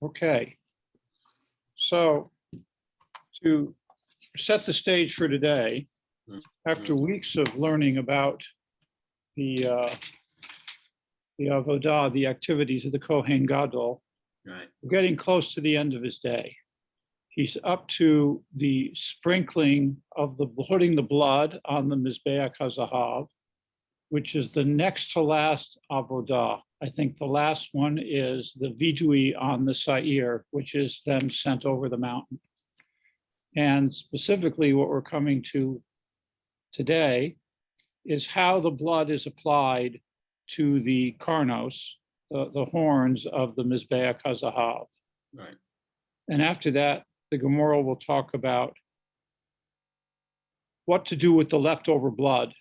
Okay, so to set the stage for today, after weeks of learning about the avodah, the activities of the Kohen Gadol, Right. we're getting close to the end of his day. He's up to the sprinkling of putting the blood on the Mizbeach HaZahav, which is the next to last avodah. I think the last one is the vidui on the Sa'ir, which is then sent over the mountain. And specifically what we're coming to today is how the blood is applied to the karnos, the horns of the Mizbeach HaZahav. Right. And after that, the Gemara will talk about what to do with the leftover blood,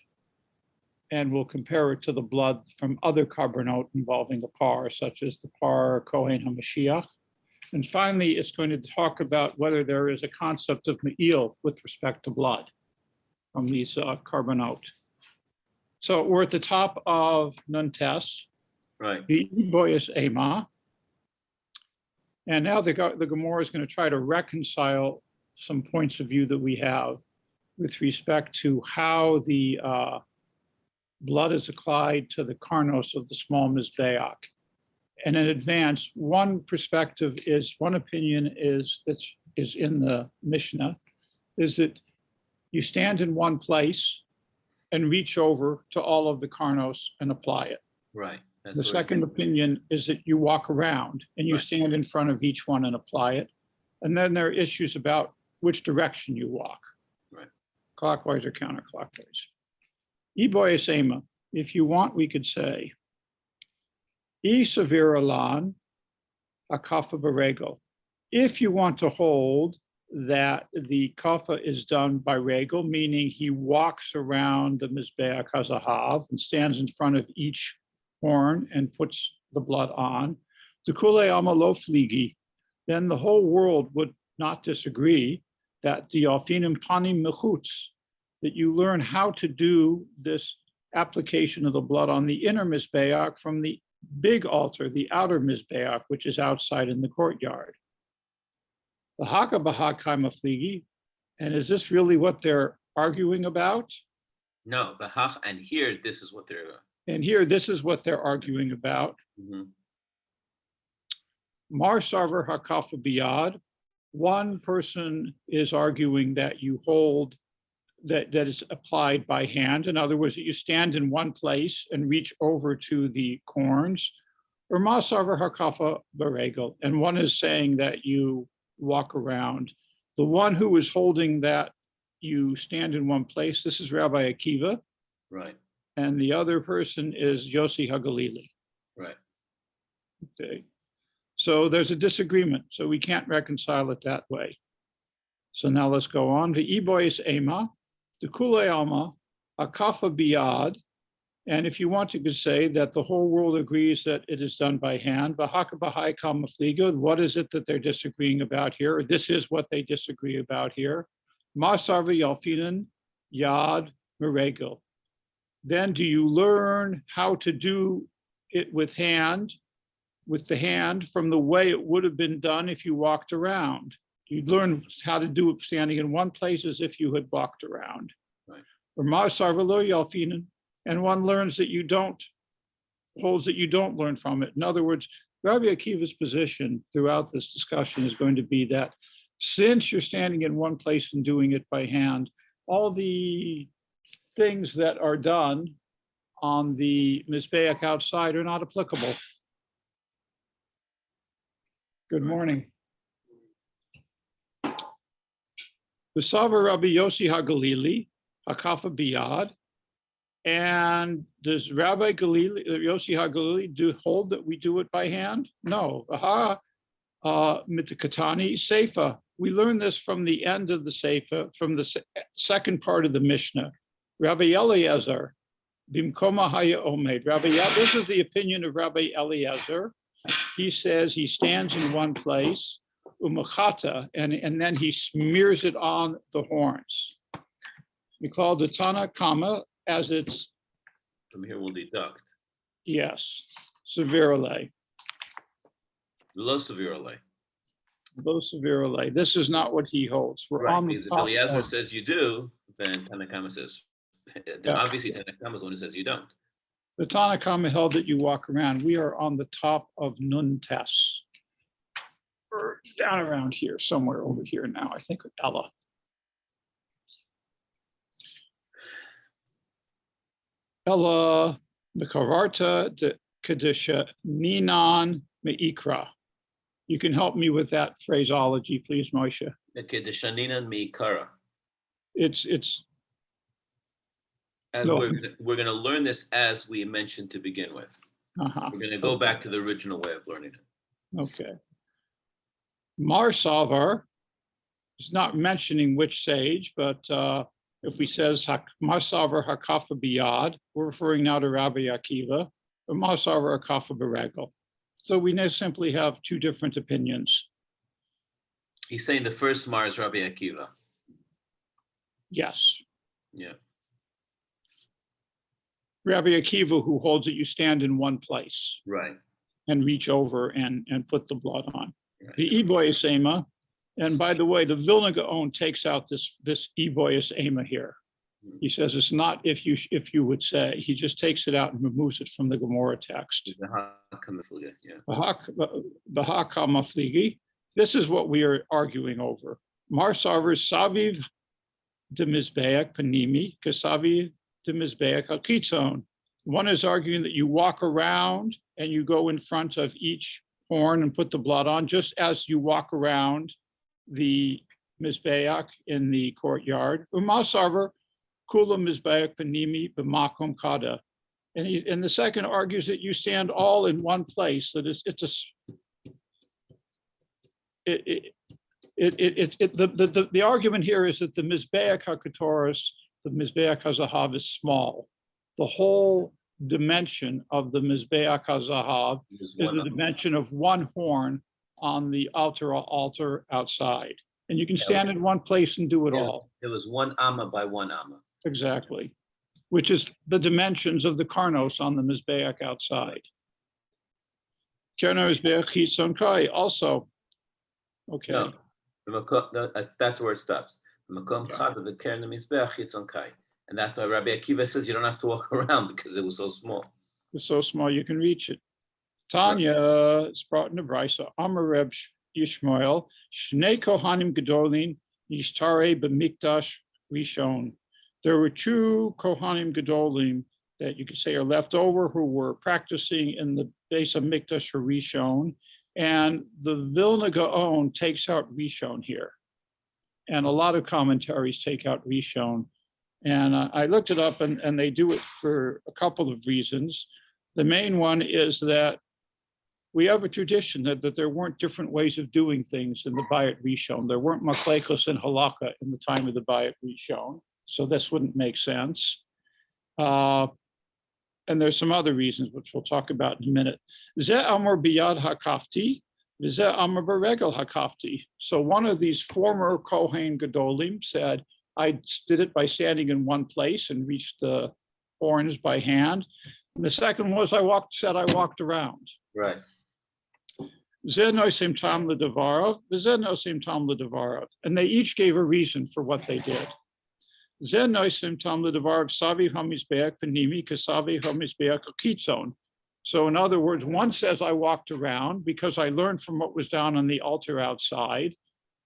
and we'll compare it to the blood from other carbonot involving a par, such as the par Kohen HaMashiach. And finally, it's going to talk about whether there is a concept of me'il with respect to blood from these carbonot. So we're at the top of Nuntes, Right. the Boyas Ema. And now the Gemara is going to try to reconcile some points of view that we have with respect to how the blood is applied to the karnos of the small mizbeach. And in advance, one opinion is in the Mishnah, is that you stand in one place and reach over to all of the karnos and apply it. Right. The second opinion is that you walk around and you stand in front of each one and apply it. And then there are issues about which direction you walk. Right. Clockwise or counterclockwise. Iboyes Ema, if you want, we could say, I Saviralan Akafa Baregel. If you want to hold that the kafa is done by regel, meaning he walks around the Mizbeach HaZahav and stands in front of each horn and puts the blood on, the Kule Amalo Fligi, then the whole world would not disagree that the Alfinim Panim Mechutz, that you learn how to do this application of the blood on the inner Mizbeach from the big altar, the outer Mizbeach, which is outside in the courtyard. The Haka Bahakai Mafligi, and is this really what they're arguing about? No, the hach, and here this is what they're. And here, this is what they're arguing about. Mm-hmm. Mar Sarver Hakafa Biyad. One person is arguing that you hold that is applied by hand. In other words, that you stand in one place and reach over to the corns. Or Ma Sarver Hakafa Baregel. And one is saying that you walk around. The one who is holding that you stand in one place, this is Rabbi Akiva. Right. And the other person is Yossi HaGalili. Right. Okay. So there's a disagreement. So we can't reconcile it that way. So now let's go on. The Iboyes Ema, the Kule Alma, Akafa Biyad. And if you want, you could say that the whole world agrees that it is done by hand. Bahaka Bahai Kamafliga. What is it that they're disagreeing about here? Or this is what they disagree about here. Masarva Yalfinan Yad Meregel. Then do you learn how to do it with the hand from the way it would have been done if you walked around? You'd learn how to do it standing in one place as if you had walked around. Right. Or Masarva Lo Yalfinan. And one learns that you don't, holds that you don't learn from it. In other words, Rabbi Akiva's position throughout this discussion is going to be that since you're standing in one place and doing it by hand, all the things that are done on the Mizbeach outside are not applicable. Good morning. The Sava Rabbi Yossi HaGalili, Hakafa Biyad. And does Rabbi Galili, Yossi HaGalili hold that we do it by hand? No. Aha, mitakatani seifa. We learn this from the end of the seifa, from the second part of the Mishnah. Rabbi Eliezer, bimkoma haya omed. This is the opinion of Rabbi Eliezer. He says he stands in one place, umachata, and then he smears it on the horns. We call the Tana Kama, as it's. From here we'll deduct. Yes, severely. Lo severely. Lo severely. This is not what he holds. We're Right. on the Because if top. Eliezer Of, says you do, then Tanakama says, then yeah. obviously Tanakama is the one who says you don't. The Tanakama held that you walk around. We are on the top of Nun Tes. Or down around here, somewhere over here now. I think Ella. Ella Mikavarta de Kadisha Ninan Meikra. You can help me with that phraseology, please, Moshe. Okay, the Shaninan Mikara. It's And no. we're gonna learn this as we mentioned to begin with. Uh-huh. We're gonna go back to the original way of learning it. Okay. Mar Savar is not mentioning which sage, but if we says Mar Savar Hakafa Biyad, we're referring now to Rabbi Akiva, or Mar Savar Hakafa Beregel. So we now simply have two different opinions. He's saying the first Mar is Rabbi Akiva. Yes. Yeah. Rabbi Akiva, who holds that you stand in one place Right. and reach over and put the blood on. Right. The Eboyas Ema, and by the way, the Vilna Gaon takes out this Eboyas Ema here. He says it's not if you would say. He just takes it out and removes it from the Gemara text. Bahaka. This is what we are arguing over. Mar Sarver Saviv de Mizbeach Panimi, Kasavi de Mizbeach Hakitzon. One is arguing that you walk around and you go in front of each horn and put the blood on, just as you walk around the Mizbeach in the courtyard. Umasarver Kula Mizbeach Panimi B'makom Kada. And the second argues that you stand all in one place, that the argument here is that the Mizbeach HaKatoris, the Mizbeach HaZahav is small. The whole dimension of the Mizbeach HaZahav is the dimension of one horn on the altar outside. And you can stand in one place and do it all. It was 1 amma by 1 amma. Exactly. Which is the dimensions of the Karnos on the Mizbeach outside. Kerno Mizbeach Chitzon Kai also. Okay. No, that's where it stops. And that's why Rabbi Akiva says you don't have to walk around because it was so small. It's so small you can reach it. Tanya, it's brought in the Brisa. Amar Reb Yishmael, Shnei Kohanim Gedolim, Yishtare B'Mikdash Rishon. There were two Kohanim Gedolim that you could say are left over who were practicing in the base of Mikdash or Rishon. And the Vilna Gaon takes out Rishon here. And a lot of commentaries take out Rishon. And I looked it up and they do it for a couple of reasons. The main one is that we have a tradition that there weren't different ways of doing things in the Bayat Rishon. There weren't Maklekos and Halakha in the time of the Bayat Rishon. So this wouldn't make sense. And there's some other reasons, which we'll talk about in a minute. Zeh Amar Biyad Hakafti, Zeh Amar Beregel Hakafti. So one of these former Kohen Gedolim said, I did it by standing in one place and reached the horns by hand. And the second was I walked around. Right. Zeh Nosim Tam L'Devarov, Zeh Nosim Tam L'Devarov. And they each gave a reason for what they did. Zeh Nosim Tam L'Devarov Savi Hamizbeach Panimi Kasavi Hamizbeach Akitzon. So in other words, one says I walked around because I learned from what was down on the altar outside.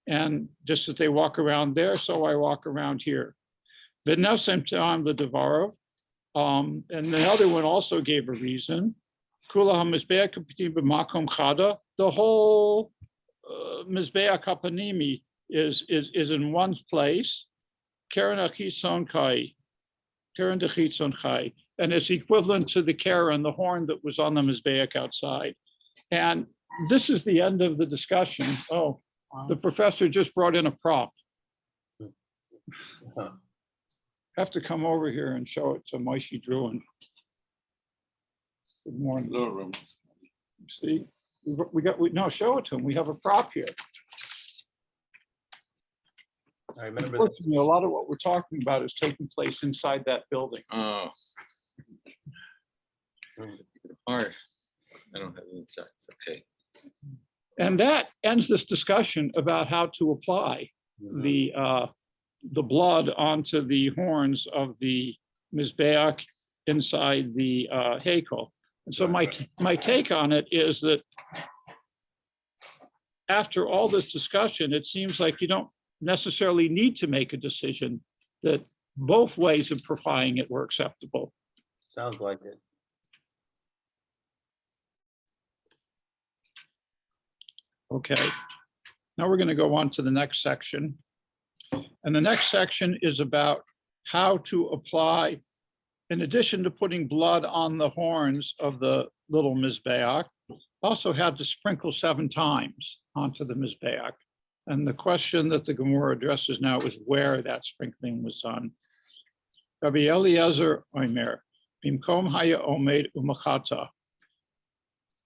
And just that they walk around there, so I walk around here. The Nosim Tam L'Devarov. And the other one also gave a reason. Kula HaMizbeach B'Makom Chada. The whole Mizbeach HaPanimi is in one place. Karen Achitzon Kai, Karen Dechitzon Kai, and it's equivalent to the Karen, the horn that was on the Mizbeach outside. And this is the end of the discussion. Oh, wow. The professor just brought in a prop. Have to come over here and show it to Moshe Druin. Good morning. See, no, show it to him. We have a prop here. I remember. Unfortunately, a lot of what we're talking about is taking place inside that building. Oh. Hard. I don't have the insights. Okay. And that ends this discussion about how to apply the blood onto the horns of the Mizbeach inside the Heikel. And so my take on it is that after all this discussion, it seems like you don't necessarily need to make a decision, that both ways of applying it were acceptable. Sounds like it. Okay, now we're going to go on to the next section. And the next section is about how to apply, in addition to putting blood on the horns of the little Mizbeach, also have to sprinkle 7 times onto the Mizbeach. And the question that the Gemara addresses now is where that sprinkling was done. Rabbi Eliezer Omer, Bimkom Haya Omed Umachata.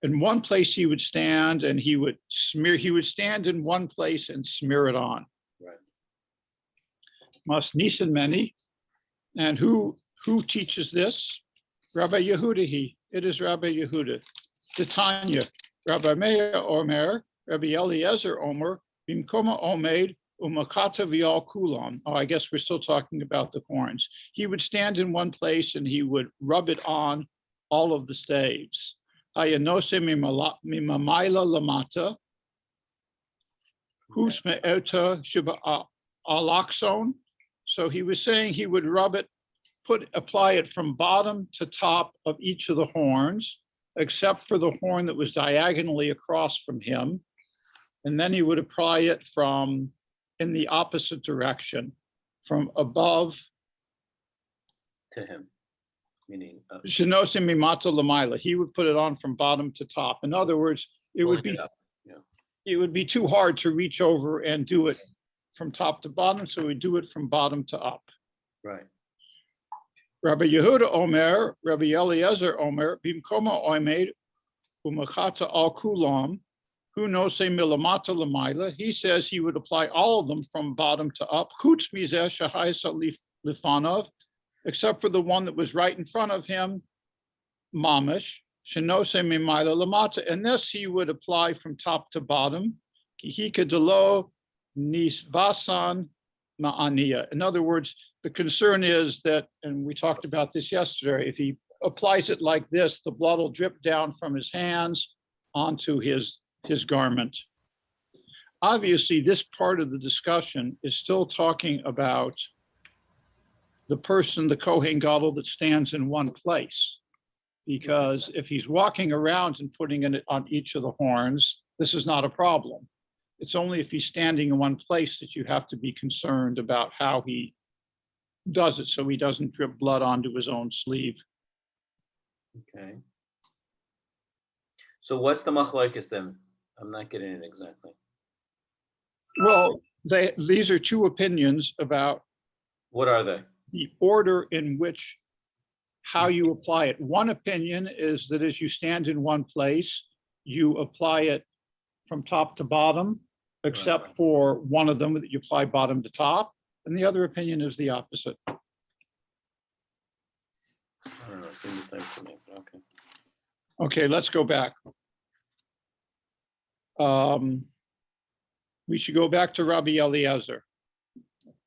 In one place he would stand and he would stand in one place and smear it on. Right. Mas Nisan Meni. And who teaches this? Rabbi Yehuda. It is Rabbi Yehuda. The Tanya, Rabbi Meir Omer, Rabbi Eliezer Omer, Bimkoma Omed, Umakata Vial Kulon. Oh, I guess we're still talking about the horns. He would stand in one place and he would rub it on all of the staves. Ayanose mimamayla lamata, husme'eta shiba alaxon. So he was saying he would rub it, apply it from bottom to top of each of the horns, except for the horn that was diagonally across from him. And then he would apply it from in the opposite direction, from above To him, meaning Shinosim mimata lamaila. He would put it on from bottom to top. In other words, it would pulling be it up. Yeah. it would be too hard to reach over and do it from top to bottom, so we do it from bottom to up. Right. Rabbi Yehuda Omer, Rabbi Eliezer Omer, Bimkoma Omed, Umachata al Kulam, who knows say milamata lamaila. He says he would apply all of them from bottom to up. Chutz mizeh shahaysa lifanov, except for the one that was right in front of him, mamish, shenose mimaila lamata. And this he would apply from top to bottom. Kihika delo nisvasan ma'aniya. In other words, the concern is that, and we talked about this yesterday, if he applies it like this, the blood will drip down from his hands onto his garment. Obviously, this part of the discussion is still talking about the person, the Kohen Gadol, that stands in one place. Because if he's walking around and putting it on each of the horns, this is not a problem. It's only if he's standing in one place that you have to be concerned about how he does it so he doesn't drip blood onto his own sleeve. Okay. So what's the machlokes then? I'm not getting it exactly. Well, these are 2 opinions about What are they? the order in which, how you apply it. One opinion is that as you stand in one place, you apply it from top to bottom, except Right. for one of them that you apply bottom to top. And the other opinion is the opposite. I don't know. It seems the same to me. But okay. Okay, let's go back. We should go back to Rabbi Eliezer.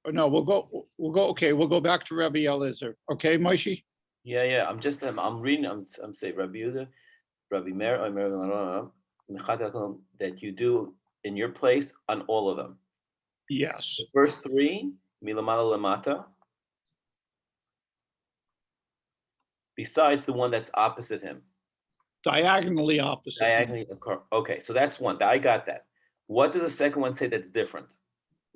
Or no, we'll go back to Rabbi Eliezer. Okay, Moshe? Yeah. I'm reading. I'm saying Rabbi Yehuda, Rabbi Meir, that you do in your place on all of them. Yes. The first 3, milamala lamata. Besides the one that's opposite him. Diagonally opposite. Diagonally. Okay, so that's one. I got that. What does the second one say that's different?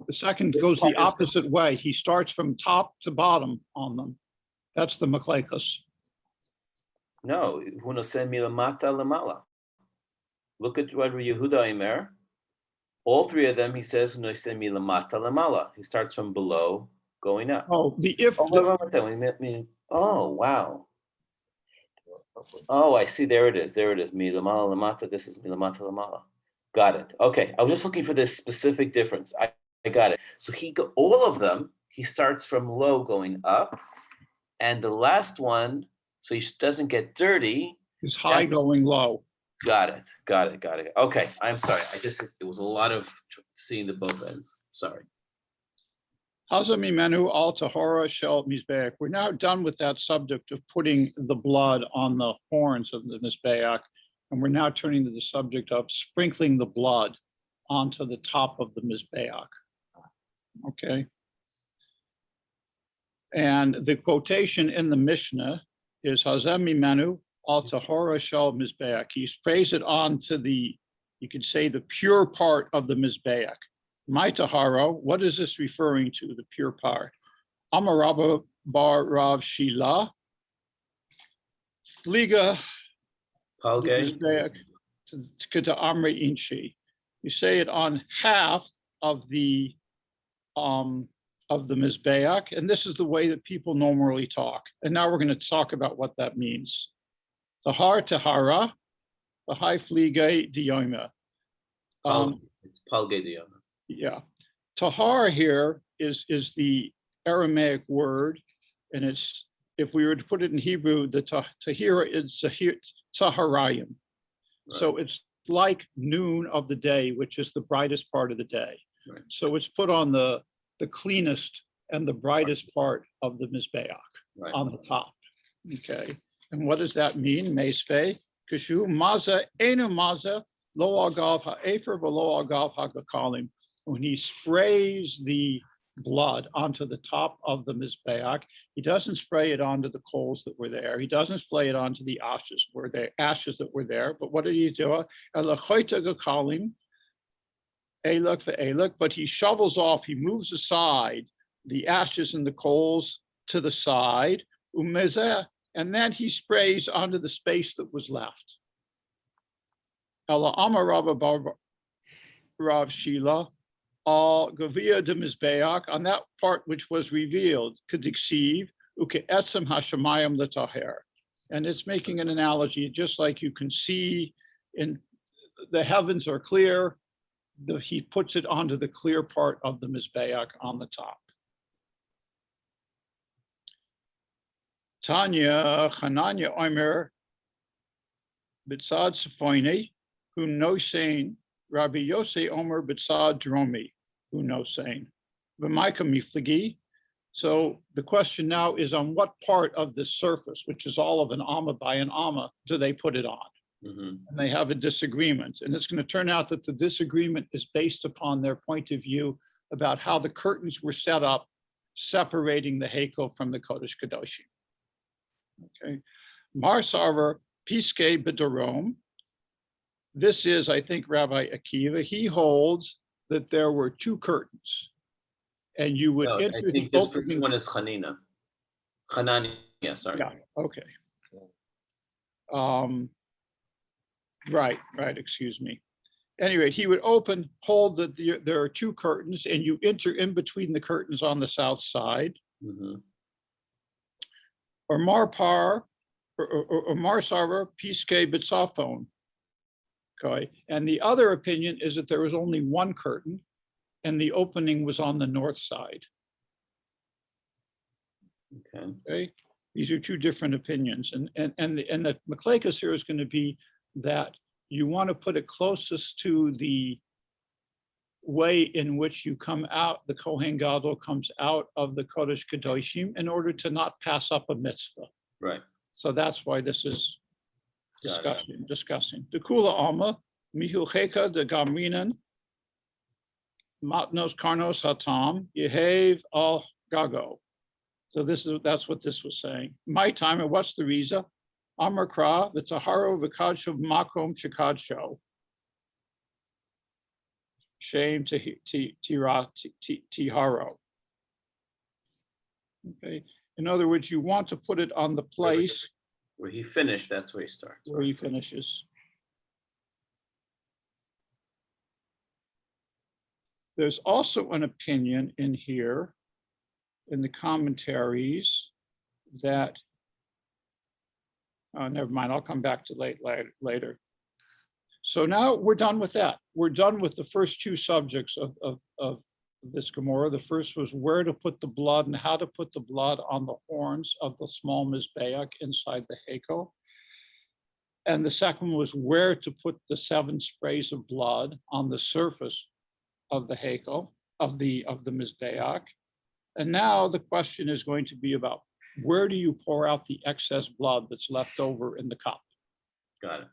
The second goes the opposite way. He starts from top to bottom on them. That's the machlekes. No, hunosen milamata lamala. Look at what Yehuda Omer. All 3 of them, he says hunosen milamata lamala. He starts from below, going up. Oh, Oh, wow. Oh, I see. There it is. Milamala lamata. This is milamata lamala. Got it. Okay. I was just looking for this specific difference. I got it. So all of them, he starts from low going up. And the last one, so he doesn't get dirty. is high going low. Got it. Okay, I'm sorry. It was a lot of seeing the both ends. Sorry. Hazami menu al tahora shel mizbeach. We're now done with that subject of putting the blood on the horns of the mizbeach, and we're now turning to the subject of sprinkling the blood onto the top of the mizbeach. Okay. And the quotation in the Mishnah is Hazami menu al tahora shel mizbeach. He sprays it onto the, you could say, the pure part of the mizbeach. My tahara, what is this referring to, the pure part? Amarabba bar Rav Shila, Fliga Palge. to Amri Inchi. You say it on half of the Mizbeach, and this is the way that people normally talk. And now we're going to talk about what that means. Tahar tahara, the high fliga diyoma. It's Palge diyoma. Yeah, tahar here is the Aramaic word, and it's, if we were to put it in Hebrew, the tahira is taharayim. Right. So it's like noon of the day, which is the brightest part of the day. Right. So it's put on the cleanest and the brightest part of the mizbeach, right, on the top. Okay, and what does that mean? Meisvei kashu maza enu maza lo agav ha'efer v'lo agav ha'gakalim. When he sprays the blood onto the top of the mizbeach, he doesn't spray it onto the coals that were there. He doesn't spray it onto the ashes that were there. But what did he do? But he shovels off, he moves aside the ashes and the coals to the side, and then he sprays onto the space that was left. Rav Shila, all Gavia de Mizbeach, on that part which was revealed, Kediksiv, Uke Etzem Hashemayim Letaher. And it's making an analogy, just like you can see in the heavens are clear, he puts it onto the clear part of the Mizbeach on the top. Tanya Chananya Omer Bitzad Sefoini, who no saying, Rabbi Yosei Omer Bitzad Dromi, who no saying. V'maika miflagi. So the question now is, on what part of the surface, which is all of an amma by an amma, do they put it on? Mm-hmm. And they have a disagreement. And it's going to turn out that the disagreement is based upon their point of view about how the curtains were set up, separating the Heiko from the Kodesh Kadoshim. Okay. Mar Sarver Piske B'Darom. This is, I think, Rabbi Akiva. He holds that there were two curtains, and you would enter. I think this first one is Hanania, sorry. Yeah. Okay. Right. Excuse me. Anyway, he would hold that there are two curtains, and you enter in between the curtains on the south side. Mm-hmm. Or Marpar, or Marsarver Piske B'Tzafon. Okay, and the other opinion is that there was only one curtain, and the opening was on the north side. Okay, these are two different opinions, and the Machlekes here is going to be that you want to put it closest to the way in which you come out, the Kohen Gadol comes out of the Kodesh Kadoshim, in order to not pass up a mitzvah. Right. So that's why this is discussing. The Kula Alma, Mihucheka de Gamrinan, Matnos Karnos Hatam, Yehav al Gago. So that's what this was saying. My time, and what's the reason? Amar Kra, the Taharo Vikadshav Makom Shikadsho. Shame to Tiharo. Okay. In other words, you want to put it on the place where he finished, that's where he starts. Where he finishes. There's also an opinion in here, in the commentaries, that, never mind, I'll come back to later. So now we're done with that. We're done with the first two subjects of this Gemara. The first was where to put the blood and how to put the blood on the horns of the small Mizbeach inside the Heiko. And the second was where to put the 7 sprays of blood on the surface of the hekel, of the Mizbeach. And now the question is going to be about where do you pour out the excess blood that's left over in the cup? Got it.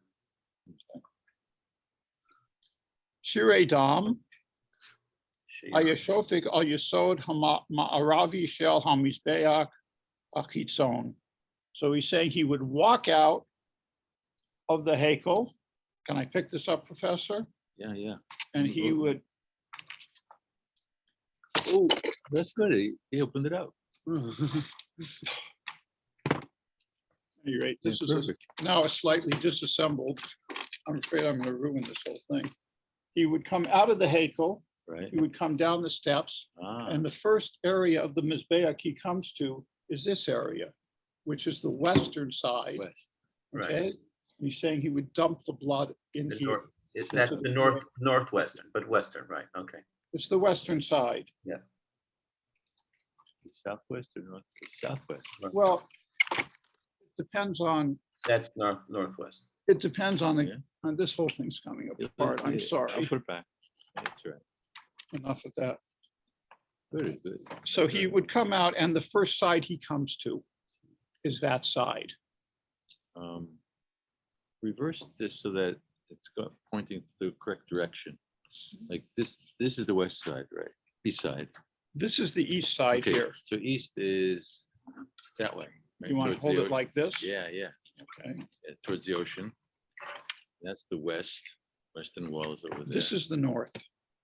Shirei dam, Shia. ayashofik al yesod ma'aravi shel hamizbeach achitzon. So he's saying he would walk out of the hekel. Can I pick this up, Professor? Yeah. And he would, Oh, that's good. He opened it up. at any rate, this That's is perfect. now a slightly disassembled. I'm afraid I'm going to ruin this whole thing. He would come out of the hekel, Right. he would come down the steps, Ah, and the first area of the Mizbeach he comes to is this area, which is the western side. west. Right. Okay, he's saying he would dump the blood in The here. north, that's the northwestern, but western, right? Okay. It's the western side. The southwest or north? The southwest. Well, it depends on, That's northwest. it depends on Yeah. on this whole thing's coming Yeah, apart. yeah, I'm I'll sorry. put it back. That's right. Enough of that. Good. So he would come out and the first side he comes to is that side. Reverse this so that it's pointing the correct direction. Like this is the west side, right? East side. This is the east side Okay, here. so east is that way. right, You want to towards the hold it ocean. like this? Yeah, Okay. towards the ocean. That's the western wall is over there. This is the north.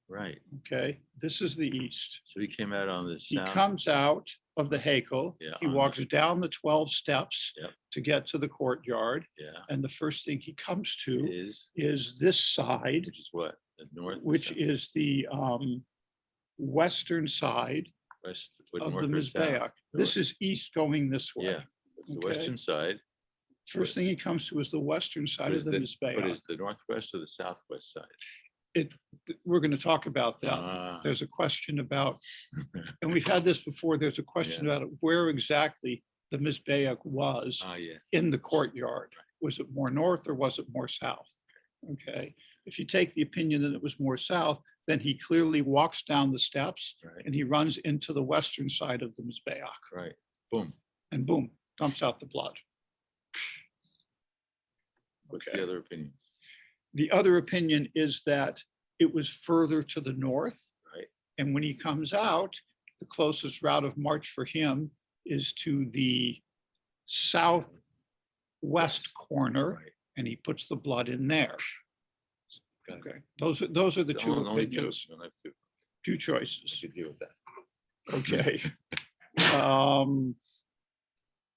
Right. Okay. This is the east. So he came out on the He south. comes out of the hekel. Yeah, He on the- walks down the 12 steps Yep. to get to the courtyard. Yeah, And the first thing he comes to is is this side, which is what the north, the which south, is the western side west, what, of north the or south? Mizbeach. This is east going this way. Yeah, it's the Okay. western side. First thing he comes to is the western side But of is the But Mizbeach. is the northwest or the southwest side? We're going to talk about that. Ah, There's a question about, and we've had this before, there's a question about where exactly the Mizbeach was yeah. in the courtyard. Was it more north or was it more south? Okay, if you take the opinion that it was more south, then he clearly walks down the steps Right, and he runs into the western side of the Mizbeach right. Boom. and boom, dumps out the blood. What's Okay. the other opinions? The other opinion is that it was further to the north. Right. And when he comes out, the closest route of march for him is to the southwest corner, Right. and he puts the blood in there. Got it. Okay, those are the two Only two. opinions, Don't have two. two I choices. could deal with that. Okay.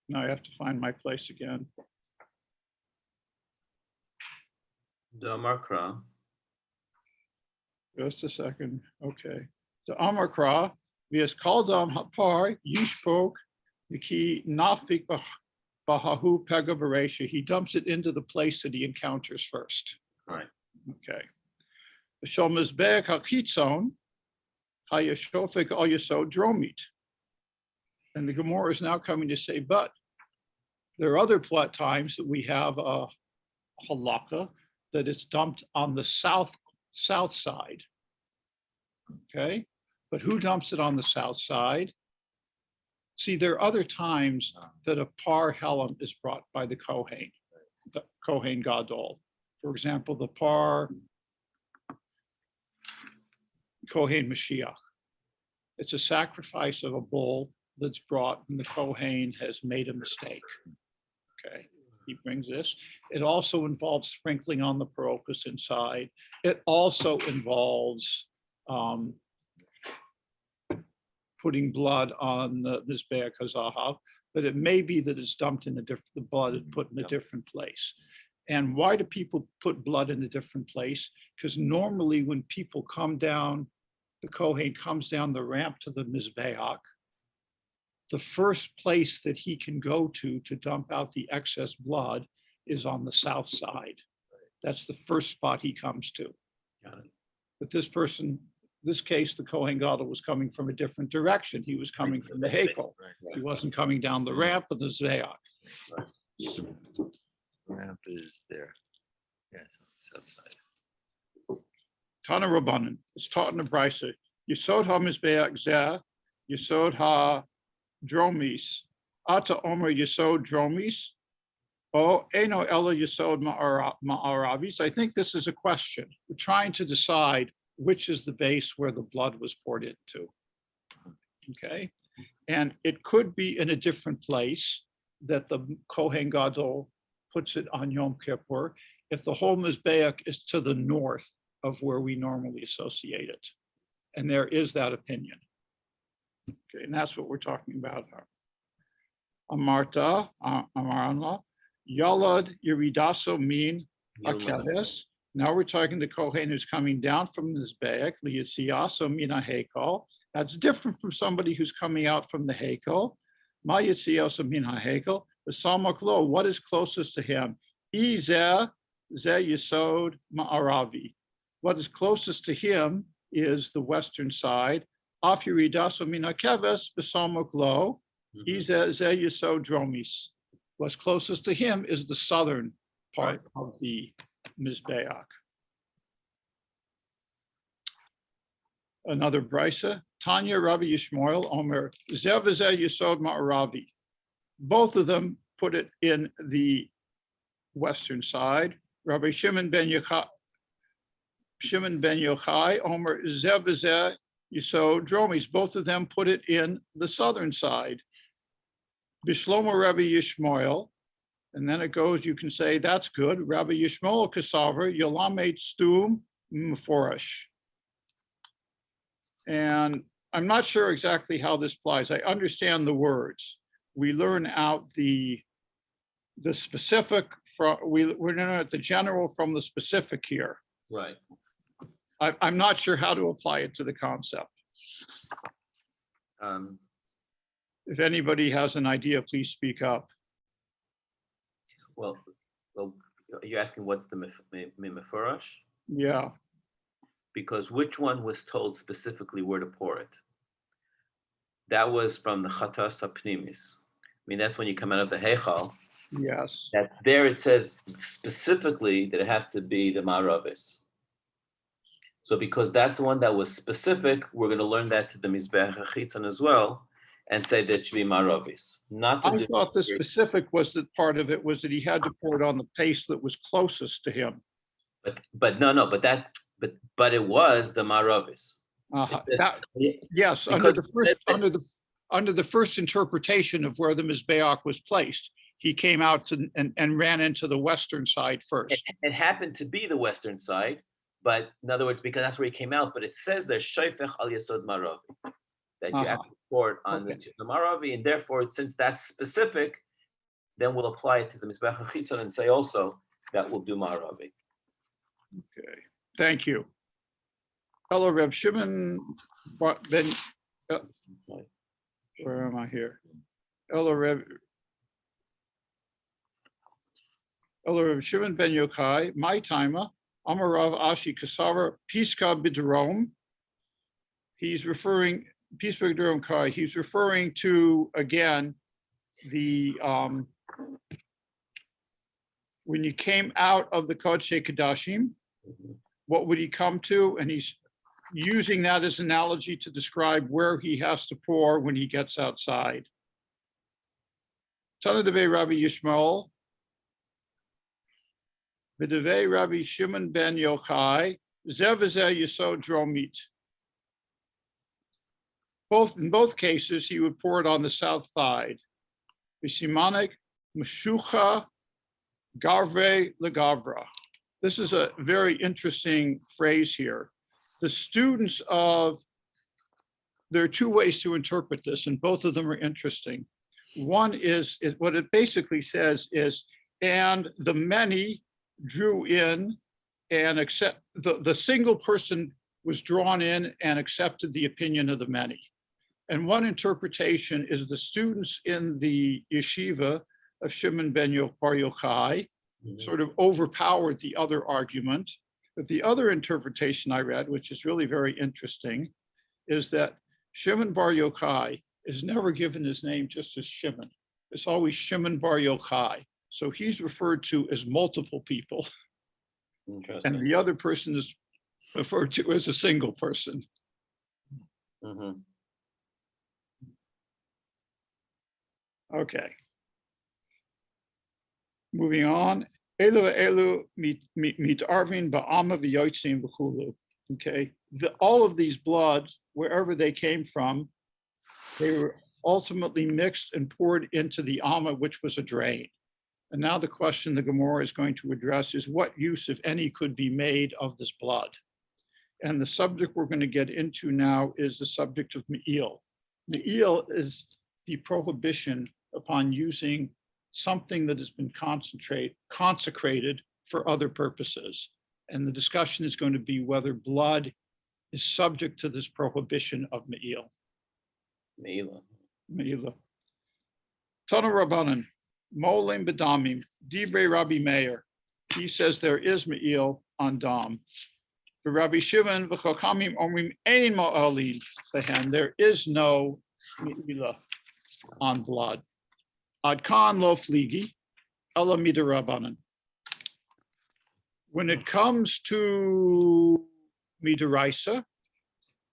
Now I have to find my place again. The Amarkra. Just a second. Okay. The Amarkra, vias kaldam hapar yishpok viki nafik bahahu pega beresha. He dumps it into the place that he encounters first. Right. Okay. The shomizbek hakitzon hayashofik al yasod dromit. And the Gemara is now coming to say, but there are other times that we have a halakha that it's dumped on the south side. Okay, but who dumps it on the south side? See, there are other times that a par helam is brought by the Kohen Gadol. For example, the par Kohen Mashiach. It's a sacrifice of a bull that's brought when the Kohen has made a mistake. Okay, he brings this. It also involves sprinkling on the parochus inside. It also involves putting blood on the Mizbeach HaZahav, but it may be that it's dumped in a different, the blood is put in a different place. And why do people put blood in a different place? Because normally when people come down, the Kohen comes down the ramp to the Mizbeach, the first place that he can go to dump out the excess blood is on the south side. That's the first spot he comes to. Got it. But this person, this case, the Kohen Gadol was coming from a different direction. He was coming from the Hekel. Right. He wasn't coming down the ramp of the Zayach. ramp is there. Yes, on the south side. Tana Rabbanan, it's taught in the Brisa. Yisod ha-mizbeach zeh, Yisod ha-dromis. Ata omer Yisod dromis. Oh, eno ella Yisod ma'aravis. I think this is a question. We're trying to decide which is the base where the blood was poured into. Okay, and it could be in a different place that the Kohen Gadol puts it on Yom Kippur if the whole Mizbeach is to the north of where we normally associate it. And there is that opinion. Okay, and that's what we're talking about. Amarta, Amarana, Yalad Yeridaso min Akedes. Now we're talking to Kohen who's coming down from the Mizbeach, Liyitziaso min HaHekel. That's different from somebody who's coming out from the Hekel. Ma Yitziaso min HaHekel. The Samaklo, what is closest to him? Izeh Yisod Ma'aravi. What is closest to him is the western side. Af Yeridaso min HaKeves, B'Samaklo. Izeh Yisod Dromis. What's closest to him is the southern part of the Mizbeach. Another brisa, Tanya Rabbi Yishmael Omer, Zeh v'zeh Yisod Ma'aravi. Both of them put it in the western side. Rabbi Shimon ben Yochai Omer, Zeh v'zeh Yisod Dromis. Both of them put it in the southern side. Bishlomo Rabbi Yishmael, and then it goes, you can say, that's good. Rabbi Yishmael Kasaver, Yolamet Stum Meforish. And I'm not sure exactly how this applies. I understand the words. We learn out the specific from, we learn out the general from the specific here. Right. I'm not sure how to apply it to the concept. If anybody has an idea, please speak up. Well, are you asking what's the mefurash? Yeah. Because which one was told specifically where to pour it? That was from the Chatas HaPnimis. I mean, that's when you come out of the Heichal. Yes. That there it says specifically that it has to be the Maravis. So because that's the one that was specific, we're going to learn that to the Mizbeach HaChitzon as well, and say that it should be Maravis. Not the I thought the specific was that part of it was that he had to pour it on the paste that was closest to him. But no, but it was the Maravis. Yes, under the first interpretation of where the Mizbeach was placed, he came out and ran into the western side first. It happened to be the western side, but in other words, because that's where he came out. But it says there's Shayfech al Yesod Maravi, that you have to pour it on the Maravi, and therefore, since that's specific, then we'll apply it to the Mizbeach HaChitzon and say also that we'll do Maravi. Okay, thank you. Hello, Reb Shimon ben. Where am I here? Hello, Reb Shimon ben Yochai. My timer. Amarav Ashi Kasara Piska Bidrom. He's referring. Piska Bidrom Kai. He's referring to again the when you came out of the Kodesh Kodashim. What would he come to? And he's using that as an analogy to describe where he has to pour when he gets outside. Tanadeve Rabbi Yishmael, V'devei Rabbi Shimon ben Yochai, Zeh v'zeh Yisod Dromit. In both cases, he would pour it on the south side. V'simanek Meshucha Garve Legavra. This is a very interesting phrase here. The students of, there are two ways to interpret this, and both of them are interesting. One is, what it basically says is, and the many drew in and accept, the single person was drawn in and accepted the opinion of the many. And one interpretation is the students in the yeshiva of Shimon ben Bar Yochai sort of overpowered the other argument. But the other interpretation I read, which is really very interesting, is that Shimon Bar Yochai is never given his name just as Shimon. It's always Shimon Bar Yochai. So he's referred to as multiple people, and Interesting. the other person is referred to as a single person. Mhm. Okay. Moving on. Elu mit arvin ba'ama v'yotzim v'chulu. Okay. All of these bloods, wherever they came from, they were ultimately mixed and poured into the Amma, which was a drain. And now the question the Gemara is going to address is what use, if any, could be made of this blood? And the subject we're going to get into now is the subject of me'il. Me'il is the prohibition upon using something that has been consecrated for other purposes. And the discussion is going to be whether blood is subject to this prohibition of me'il. Meila. Me'ila. Tana Rabbanan, Molim Bedamim, Divrei Rabbi Meir. He says there is me'il on dam. For Rabbi Shimon, v'chokamim omrim ein ma'alin behen. There is no me'ila on blood. Ad kan lo fligi, ela midarabanan. When it comes to midaraisa,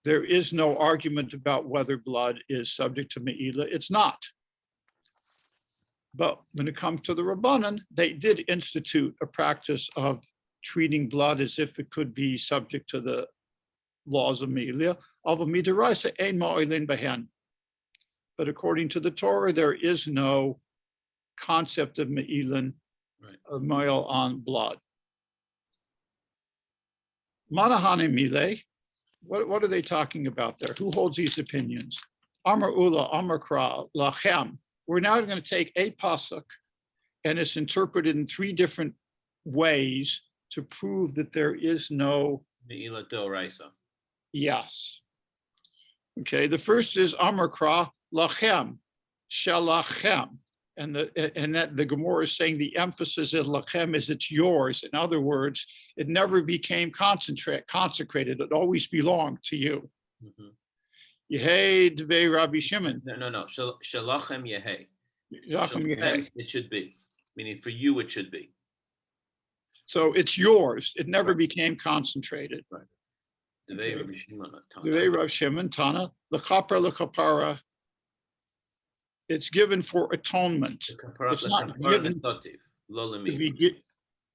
there is no argument about whether blood is subject to me'ila. It's not. But when it comes to the Rabbanan, they did institute a practice of treating blood as if it could be subject to the laws of me'ila. But according to the Torah, there is no concept of me'ilin, of me'il on blood. Manahane mile. What are they talking about there? Who holds these opinions? Amar Ula, Amar Kra, Lachem. We're now going to take a pasuk, and it's interpreted in three different ways to prove that there is no Meila doraisa. yes. Okay, the first is Amar Kra, Lachem, Shalachem. And that the Gemara is saying the emphasis in Lachem is it's yours. In other words, it never became consecrated. It always belonged to you. Yehei Dvei Rabbi Shimon. No. Shalachem yehei. Shalachem Yehei. It should be. Meaning for you, it should be. So it's yours. It never became concentrated. Right. Dvei Rabbi Shimon. Dvei Rabbi Shimon, Tana, L'chapra. It's given for atonement. It's not given to be.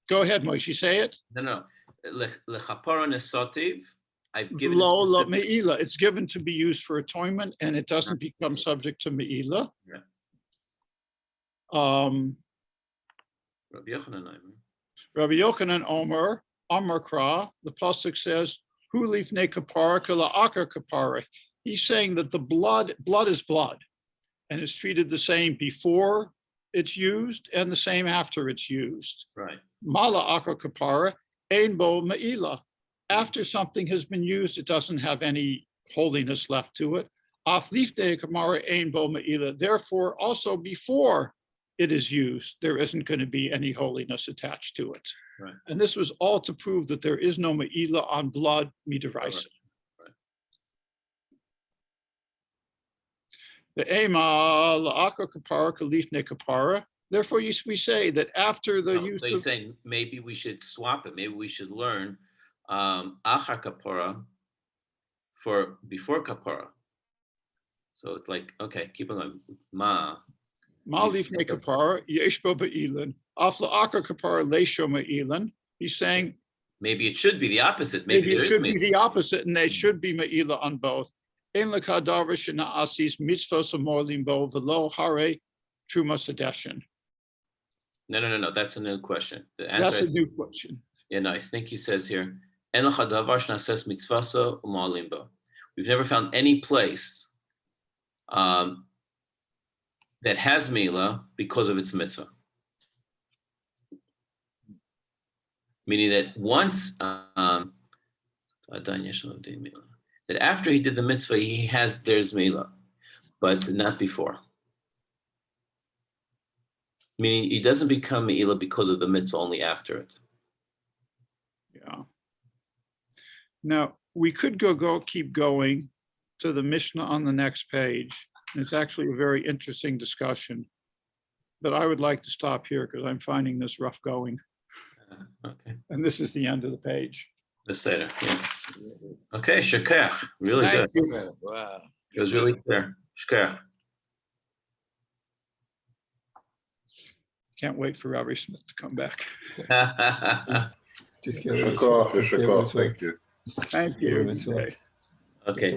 Go ahead, Moshe, say it. No. L'chapara nesotiv. I've given Lo me'ila. It's given to be used for atonement, and it doesn't become subject to me'ila. Yeah. Rabbi Yochanan Omer, Amar Kra, the pasuk says, "Hu lifnei kapara kala akar kapara." He's saying that the blood is blood, and it's treated the same before it's used and the same after it's used. Right. Mala akar kapara, ein bo me'ila. After something has been used, it doesn't have any holiness left to it. Af lifnei kapara ein bo me'ila. Therefore, also before it is used, there isn't going to be any holiness attached to it. Right. And this was all to prove that there is no me'ila on blood midaraisa. Right. The ema la'akar kapara kalifne kapara. Therefore, we say that after the use so you're of saying maybe we should swap it. Maybe we should learn achar kapara for before kapara. So it's like, okay, keep on going. Lifnei kapara yesh bo be'ilan, af la'akar kapara leisho me'ilan. He's saying maybe it should be the opposite. maybe there it is should be the opposite, and they should be me'ila on both. En lekadavar shena asis mitzvos amolim bo v'lo hare truma sedeshin. No. That's a new question. The answer That's is, a new question. yeah, no, I think he says here, En lecha davar shnases mitzvaso u'ma'alim bo. We've never found any place that has Mila because of its mitzvah. Meaning that once, that after he did the mitzvah, there's Mila, but not before. Meaning he doesn't become Mila because of the mitzvah, only after it. Yeah. Now, we could keep going to the Mishnah on the next page. It's actually a very interesting discussion. but I would like to stop here because I'm finding this rough going. Okay, And this is the end of the page. the Seder, yeah. Okay, shakech, really good. Thank you. Wow. It was really clear. Shakech. Can't wait for Rabbi Smith to come back. Thank you. Thank you. Very much. Okay,